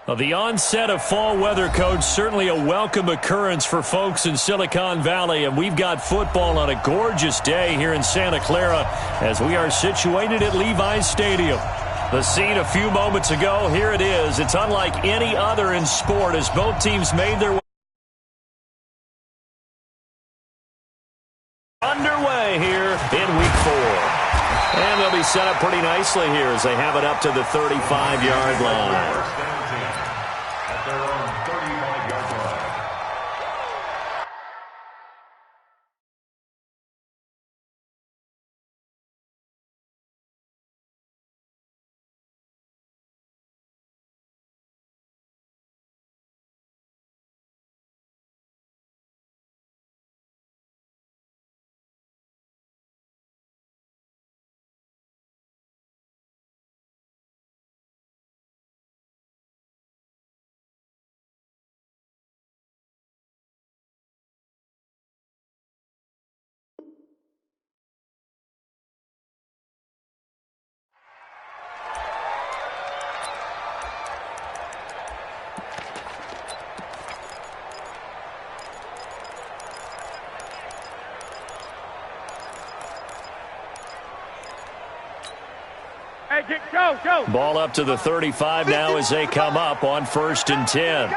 Well, the onset of fall weather, Coach, certainly a welcome occurrence for folks in Silicon Valley, and we've got football on a gorgeous day here in Santa Clara as we are situated at Levi's Stadium. The scene a few moments ago, here it is. It's unlike any other in sport as both teams made their way underway here in Week 4. And they'll be set up pretty nicely here as they have it up to the 35-yard line. Go. Ball up to the 35 now as they come up on 1st and 10.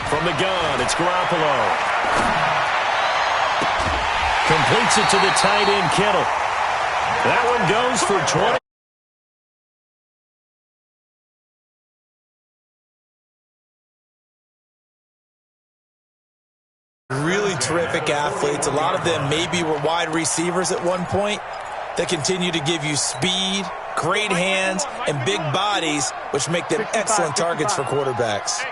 From the gun, it's Garoppolo. Completes it to the tight end, Kittle. That one goes for 20. Really terrific athletes. A lot of them maybe were wide receivers at one point. They continue to give you speed, great hands, and big bodies, which make them excellent targets for quarterbacks.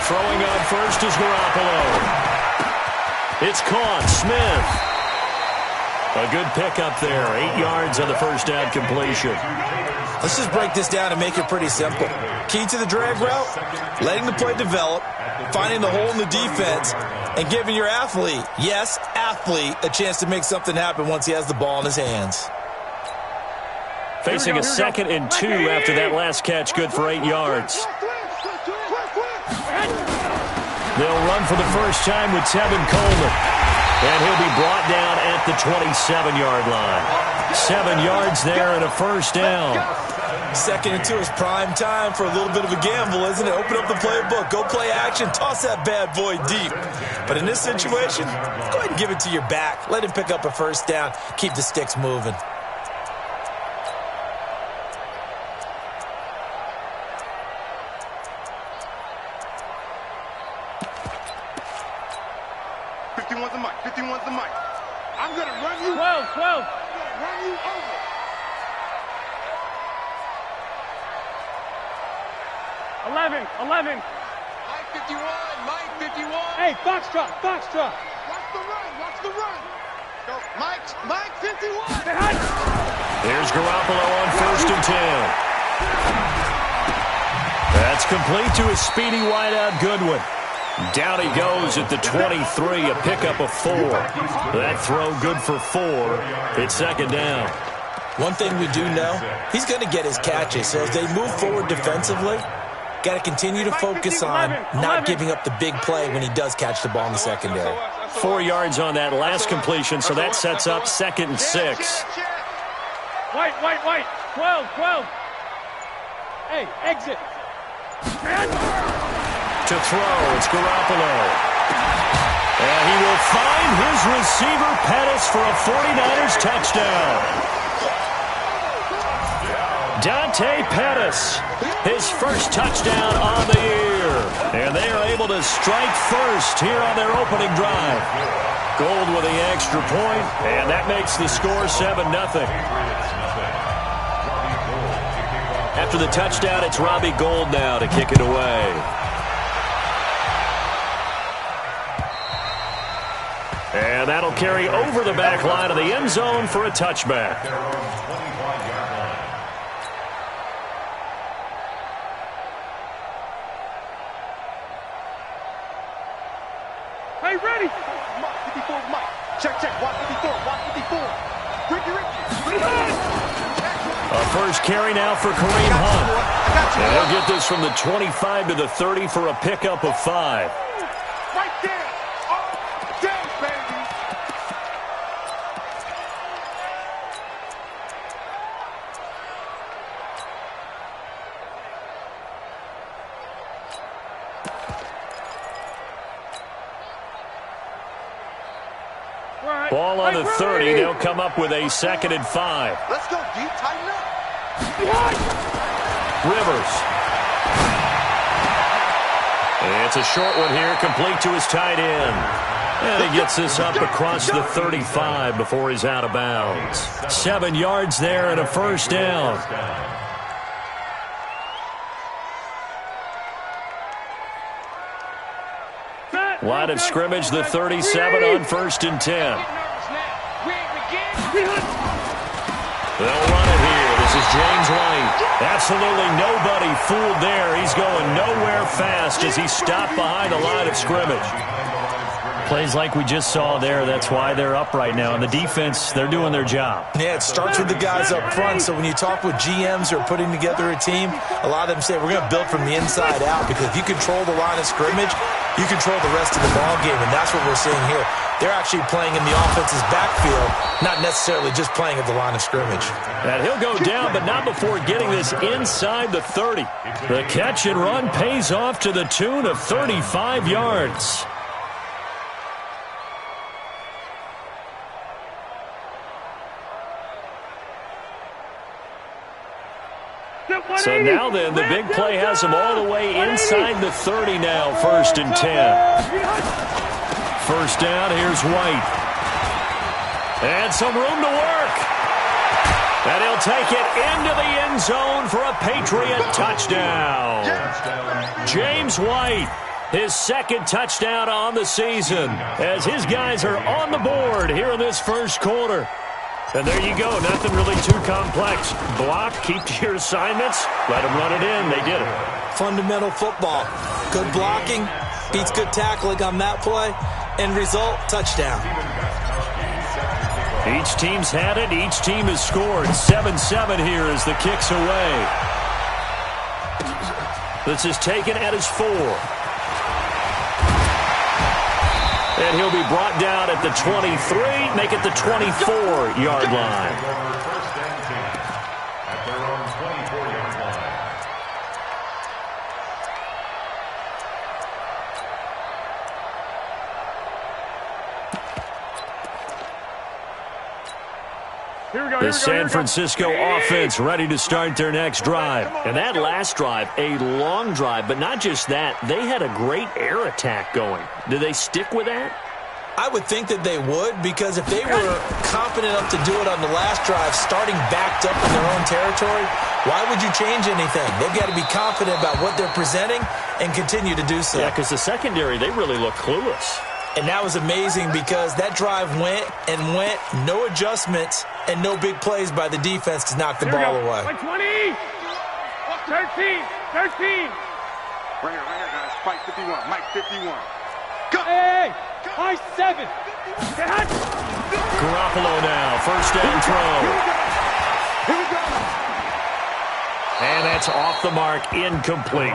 Throwing on first is Garoppolo. It's caught. Smith. A good pickup there. 8 yards on the first down completion. Let's just break this down and make it pretty simple. Key to the drag route, letting the play develop, finding the hole in the defense, and giving your athlete, yes, athlete, a chance to make something happen once he has the ball in his hands. Facing a 2nd and 2 after that last catch, good for 8 yards. They'll run for the first time with Tevin Coleman. And he'll be brought down at the 27-yard line. 7 yards there and a first down. 2nd and 2 is prime time for a little bit of a gamble, isn't it? Open up the playbook, go play action, toss that bad boy deep. But in this situation, go ahead and give it to your back. Let him pick up a first down. Keep the sticks moving. I'm going to run you. 12. Run you over. Eleven. Mike 51. Hey, Foxtrot. Watch the run. Go, Mike 51. There's Garoppolo on 1st and 10. That's complete to a speedy wideout Goodwin. Down he goes at the 23, a pickup of 4. That throw good for 4. It's 2nd down. One thing we do know, he's going to get his catches. So as they move forward defensively, got to continue to focus on not giving up the big play when he does catch the ball in the secondary. 4 yards on that last completion, so that sets up 2nd and 6. White. 12. Hey, exit. To throw, it's Garoppolo. And he will find his receiver, Pettis, for a 49ers touchdown. Dante Pettis, his first touchdown on the year. And they are able to strike first here on their opening drive. Gold with the extra point, and that makes the score 7-0. After the touchdown, it's Robbie Gould now to kick it away. And that'll carry over the back line of the end zone for a touchback. Hey, ready? Mike, 54, Mike. Check. Watch 54. Ricky. A first carry now for Kareem Hunt. And he'll get this from the 25 to the 30 for a pickup of 5. Right there. All day, baby. Ball on the 30. They'll come up with a 2nd and 5. Let's go deep, tighten up. Rivers. It's a short one here, complete to his tight end. And he gets this up across the 35 before he's out of bounds. 7 yards there and a first down. Line of scrimmage, the 37 on 1st and 10. They'll run it here. This is James White. Absolutely nobody fooled there. He's going nowhere fast as he stopped behind the line of scrimmage. Plays like we just saw there. That's why they're up right now. And the defense, they're doing their job. Yeah, it starts with the guys up front. So when you talk with GMs who are putting together a team, a lot of them say we're going to build from the inside out, because if you control the line of scrimmage, you control the rest of the ball game, and that's what we're seeing here. They're actually playing in the offense's backfield, not necessarily just playing at the line of scrimmage. And he'll go down, but not before getting this inside the 30. The catch and run pays off to the tune of 35 yards. So now then, the big play has him all the way inside the 30 now, 1st and 10. First down, here's White. And some room to work. And he'll take it into the end zone for a Patriot touchdown. James White, his 2nd touchdown on the season, as his guys are on the board here in this first quarter. And there you go. Nothing really too complex. Block, keep to your assignments, let them run it in. They did it. Fundamental football. Good blocking, beats good tackling on that play. End result, touchdown. Each team's had it. Each team has scored. 7-7 here as the kick's away. This is taken at his 4. And he'll be brought down at the 23, make it the 24-yard line. The San Francisco offense ready to start their next drive. And that last drive, a long drive, but not just that. They had a great air attack going. Do they stick with that? I would think that they would, because if they were confident enough to do it on the last drive, starting backed up in their own territory, why would you change anything? They've got to be confident about what they're presenting and continue to do so. Yeah, because the secondary, they really look clueless. And that was amazing, because that drive went and went, no adjustments, and no big plays by the defense to knock the ball away. Like 20, 13. Right here, guys. Fight 51, Mike 51. Go. Hey, high 7. Garoppolo now, first down throw. Here we go. And that's off the mark, incomplete.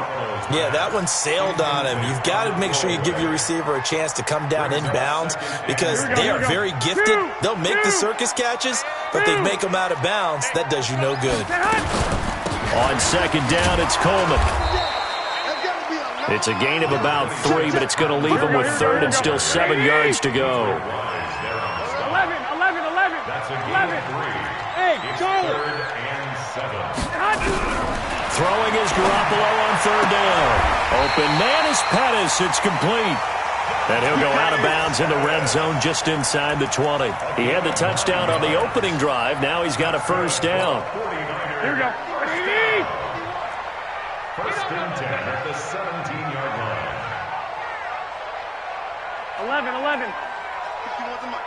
Yeah, that one sailed on him. You've got to make sure you give your receiver a chance to come down inbounds, because they are very gifted. They'll make the circus catches, but they make them out of bounds. That does you no good. On second down, it's Coleman. It's a gain of about 3, but it's going to leave him with 3rd and still 7 yards to go. 11. Hey, Charlie. Throwing is Garoppolo on 3rd down. Open man is Pettis. It's complete. And he'll go out of bounds in the red zone just inside the 20. He had the touchdown on the opening drive. Now he's got a first down. Here we go. First and 10 at the 17-yard line. 11.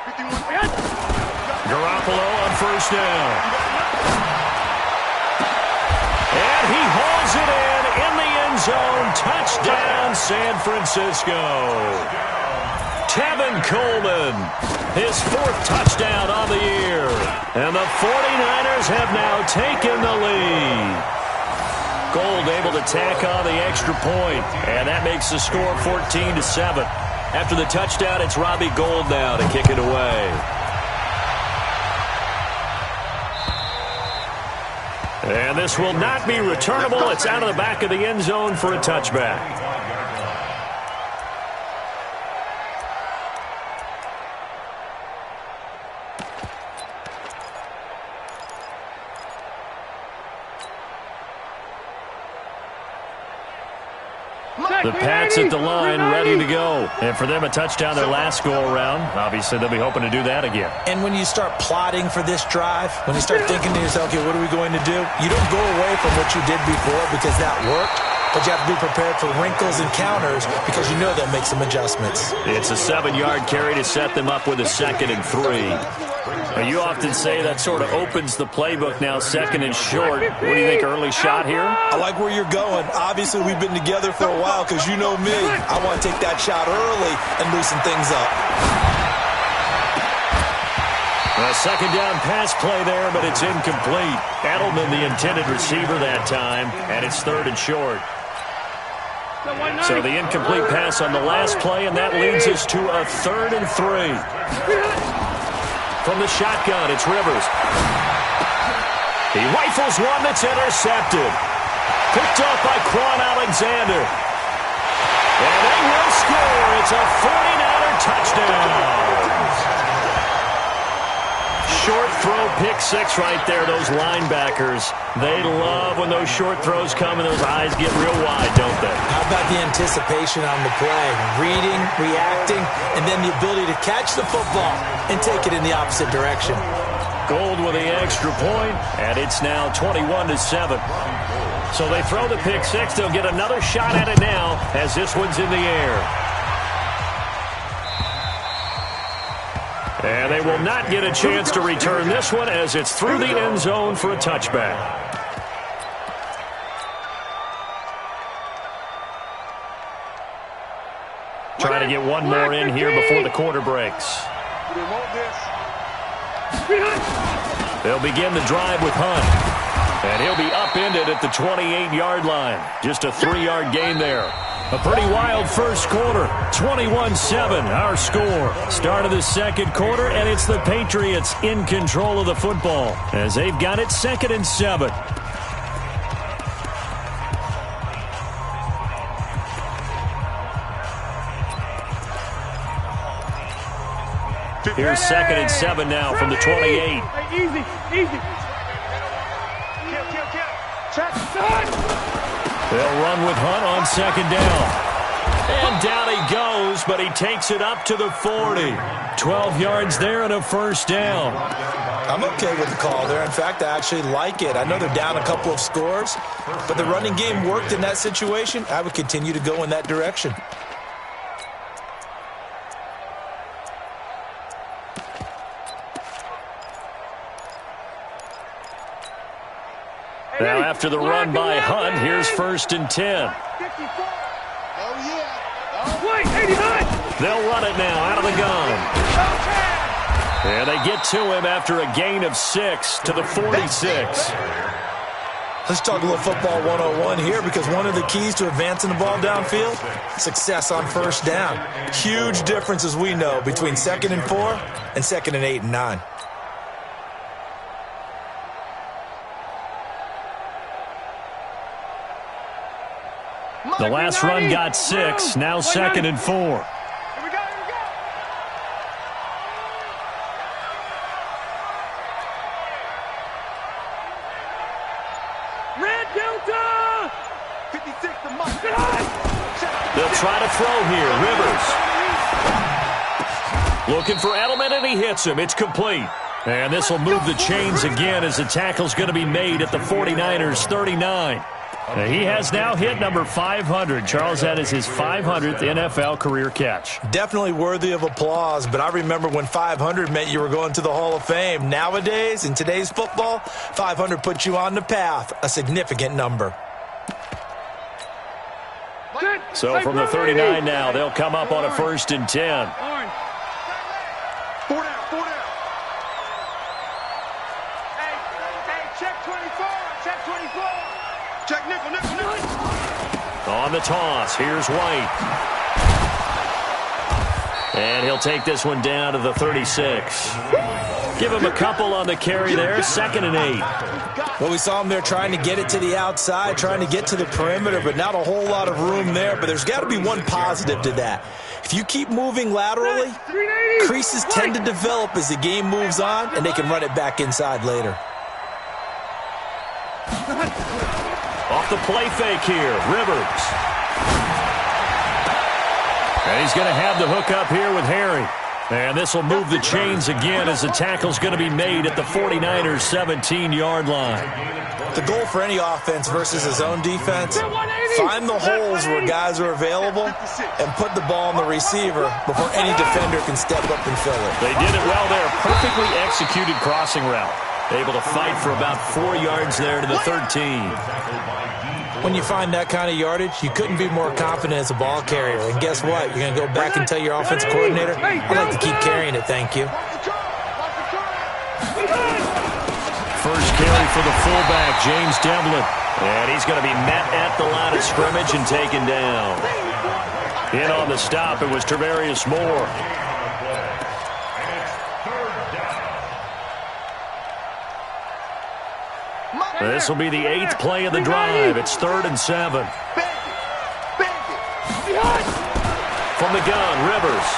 51. Garoppolo on first down. And he hauls it in the end zone. Touchdown, San Francisco. Tevin Coleman, his 4th touchdown on the year. And the 49ers have now taken the lead. Gold able to tack on the extra point, and that makes the score 14-7. After the touchdown, it's Robbie Gould now to kick it away. And this will not be returnable. It's out of the back of the end zone for a touchback. The Pats at the line, ready to go. And for them, a touchdown their last go-around. Obviously, they'll be hoping to do that again. And when you start plotting for this drive, when you start thinking to yourself, okay, what are we going to do? You don't go away from what you did before because that worked. But you have to be prepared for wrinkles and counters because you know they'll make some adjustments. It's a 7-yard carry to set them up with a 2nd and 3. You often say that sort of opens the playbook now, 2nd and short. What do you think, early shot here? I like where you're going. Obviously, we've been together for a while because you know me. I want to take that shot early and loosen things up. A 2nd down pass play there, but it's incomplete. Edelman, the intended receiver that time, and it's 3rd and short. So the incomplete pass on the last play, and that leads us to a 3rd and 3. From the shotgun, it's Rivers. He rifles one that's intercepted. Picked off by Quan Alexander. And they will score. It's a 49er touchdown. Short throw, pick 6 right there. Those linebackers, they love when those short throws come and those eyes get real wide, don't they? How about the anticipation on the play? Reading, reacting, and then the ability to catch the football and take it in the opposite direction. Gould with the extra point, and it's now 21-7. So they throw the pick 6. They'll get another shot at it now as this one's in the air. And they will not get a chance to return this one as it's through the end zone for a touchback. Trying to get one more in here before the quarter breaks. They'll begin the drive with Hunt. And he'll be upended at the 28-yard line. Just a 3-yard gain there. A pretty wild first quarter. 21-7, our score. Start of the second quarter, and it's the Patriots in control of the football as they've got it 2nd and 7. Here's 2nd and 7 now from the 28. Easy. They'll run with Hunt on 2nd down. And down he goes, but he takes it up to the 40. 12 yards there and a 1st down. I'm okay with the call there. In fact, I actually like it. I know they're down a couple of scores, but the running game worked in that situation. I would continue to go in that direction. Now after the run by Hunt, here's 1st and 10. They'll run it now out of the gun. And they get to him after a gain of 6 to the 46. Let's talk a little football 101 here because one of the keys to advancing the ball downfield, success on 1st down. Huge difference, as we know, between 2nd and 4 and 2nd and 8 and 9. The last run got 6, now 2nd and 4. Here we go. Red Delta! 56 to Mike. They'll try to throw here. Rivers. Looking for Edelman, and he hits him. It's complete. And this will move the chains again as the tackle's going to be made at the 49ers' 39. He has now hit number 500. Charles, that is his 500th NFL career catch. Definitely worthy of applause, but I remember when 500 meant you were going to the Hall of Fame. Nowadays, in today's football, 500 puts you on the path, a significant number. So from the 39 now, they'll come up on a 1st and 10. 4 down. Hey, check 24. Check 24. Check nickel. On the toss, here's White. And he'll take this one down to the 36. Give him a couple on the carry there, 2nd and 8. Well, we saw him there trying to get it to the outside, trying to get to the perimeter, but not a whole lot of room there. But there's got to be one positive to that. If you keep moving laterally, creases tend to develop as the game moves on, and they can run it back inside later. Off the play fake here, Rivers. And he's going to have the hook up here with Harry. And this will move the chains again as the tackle's going to be made at the 49ers' 17-yard line. The goal for any offense versus his own defense, find the holes where guys are available and put the ball on the receiver before any defender can step up and fill it. They did it well there. Perfectly executed crossing route. Able to fight for about 4 yards there to the 13. When you find that kind of yardage, you couldn't be more confident as a ball carrier. And guess what? You're going to go back and tell your offensive coordinator, I'd like to keep carrying it, thank you. First carry for the fullback, James Devlin. And he's going to be met at the line of scrimmage and taken down. In on the stop, it was Travarius Moore. This will be the 8th play of the drive. It's 3rd and 7. From the gun, Rivers.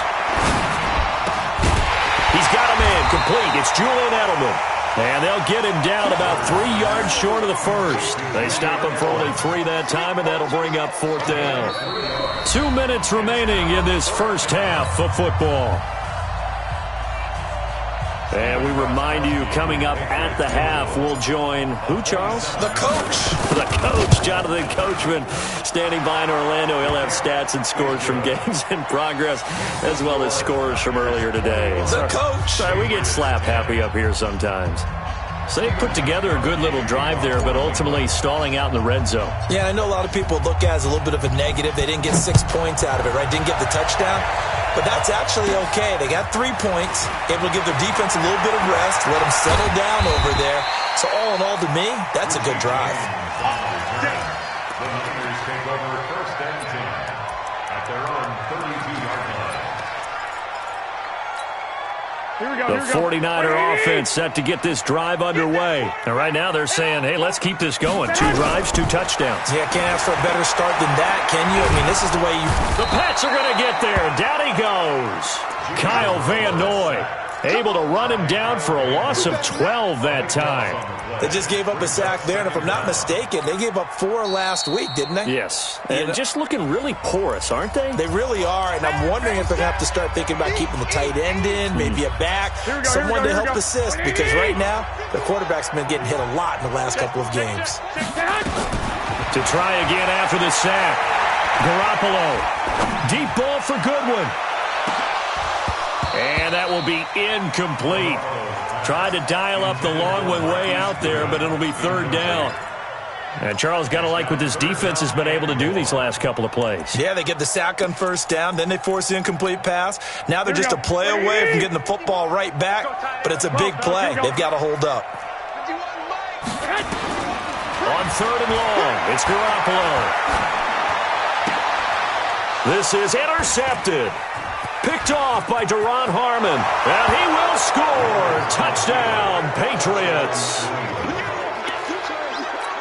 He's got a man complete. It's Julian Edelman. And they'll get him down about 3 yards short of the first. They stop him for only 3 that time, and that'll bring up 4th down. 2 minutes remaining in this first half of football. And we remind you, coming up at the half, we'll join who, Charles? The coach. The coach, Jonathan Coachman, standing by in Orlando. He'll have stats and scores from games in progress, as well as scores from earlier today. The coach. Sorry, we get slap happy up here sometimes. So they put together a good little drive there, but ultimately stalling out in the red zone. Yeah, I know a lot of people look at it as a little bit of a negative. They didn't get 6 points out of it, right? Didn't get the touchdown. But that's actually okay. They got 3 points, able to give their defense a little bit of rest, let them settle down over there. So all in all, to me, that's a good drive. The Niners take over 1st and 10 at their own 32-yard line. The 49er offense set to get this drive underway. And right now they're saying, hey, let's keep this going. 2 drives, 2 touchdowns. Yeah, can't ask for a better start than that, can you? I mean, this is the way you... The Pats are going to get there. Down he goes. Kyle Van Noy able to run him down for a loss of 12 that time. They just gave up a sack there, and if I'm not mistaken, they gave up 4 last week, didn't they? Yes. And just looking really porous, aren't they? They really are, and I'm wondering if they're going to have to start thinking about keeping the tight end in, maybe a back, someone to help assist, because right now, the quarterback's been getting hit a lot in the last couple of games. To try again after the sack. Garoppolo. Deep ball for Goodwin. And that will be incomplete. Tried to dial up the long one way out there, but it'll be 3rd down. And Charles, got to like what this defense has been able to do these last couple of plays. Yeah, they get the sack on 1st down, then they force the incomplete pass. Now they're just a play away from getting the football right back, but it's a big play. They've got to hold up. On 3rd and long, it's Garoppolo. This is intercepted. Picked off by Deron Harmon. And he will score. Touchdown, Patriots.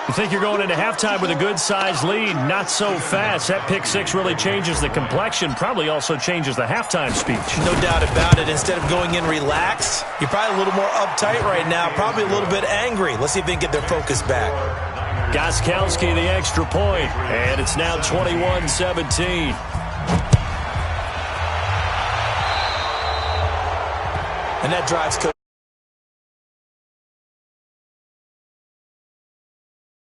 You think you're going into halftime with a good-sized lead. Not so fast. That pick 6 really changes the complexion. Probably also changes the halftime speech. No doubt about it. Instead of going in relaxed, you're probably a little more uptight right now. Probably a little bit angry. Let's see if they can get their focus back. Gostkowski, the extra point. And it's now 21-17. And that drives